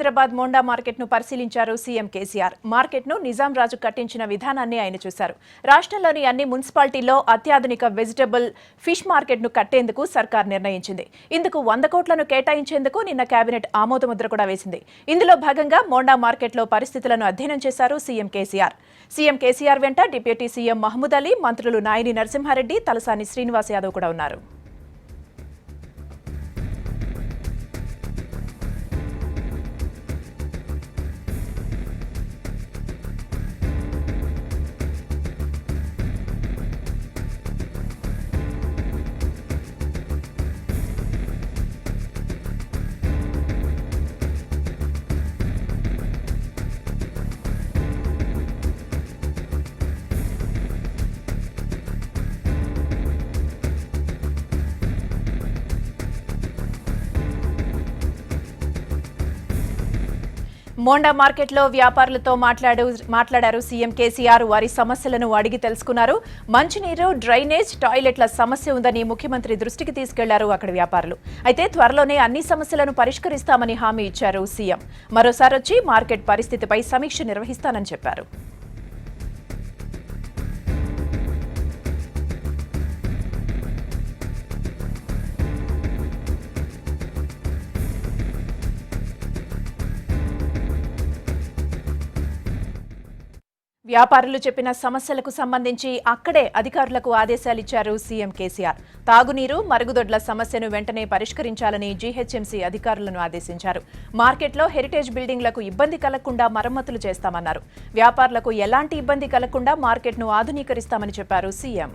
Secunderabad Monda market ను పరిశీలించారు CM KCR. Market ను నిజాం రాజు కట్టించిన విధానాన్ని ఆయన చూశారు. రాష్ట్రంలోని అన్ని మున్సిపాలిటీల్లో అత్యాధునిక వెజిటబుల్ ఫిష్ మార్కెట్ ను కట్టేందుకు సర్కార్ నిర్ణయించింది. ఇందుకు 100 కోట్లను కేటాయించేందుకు నిన్న కేబినెట్ ఆమోదముద్ర కూడా వేసింది. ఇందులో భాగంగా మోండా మార్కెట్లో పరిస్థితులను అధ్యయనం చేశారు సీఎం కేసీఆర్. సీఎం కేసీఆర్ వెంట డిప్యూటీ సీఎం మహమూద్ అలీ, మంత్రులు నాయిని నరసింహారెడ్డి, తలసాని శ్రీనివాస్ యాదవ్ కూడా ఉన్నారు. మోండా మార్కెట్లో వ్యాపారులతో మాట్లాడారు సీఎం కేసీఆర్. వారి సమస్యలను అడిగి తెలుసుకున్నారు. మంచినీరు, డ్రైనేజ్, టాయిలెట్ల సమస్య ఉందని ముఖ్యమంత్రి దృష్టికి తీసుకెళ్లారు అక్కడి వ్యాపారులు. అయితే త్వరలోనే అన్ని సమస్యలను పరిష్కరిస్తామని హామీ ఇచ్చారు సీఎం. మరోసారి వచ్చి మార్కెట్ పరిస్థితిపై సమీక్ష నిర్వహిస్తానని చెప్పారు. వ్యాపారులు చెప్పిన సమస్యలకు సంబంధించి అక్కడే అధికారులకు ఆదేశాలిచ్చారు సీఎం కేసీఆర్. తాగునీరు, మరుగుదొడ్ల సమస్యను వెంటనే పరిష్కరించాలని జీహెచ్ఎంసీ అధికారులను ఆదేశించారు. మార్కెట్లో హెరిటేజ్ బిల్డింగ్లకు ఇబ్బంది కలగకుండా మరమ్మతులు చేస్తామన్నారు. వ్యాపారులకు ఎలాంటి ఇబ్బంది కలగకుండా మార్కెట్ను ఆధునీకరిస్తామని చెప్పారు సీఎం.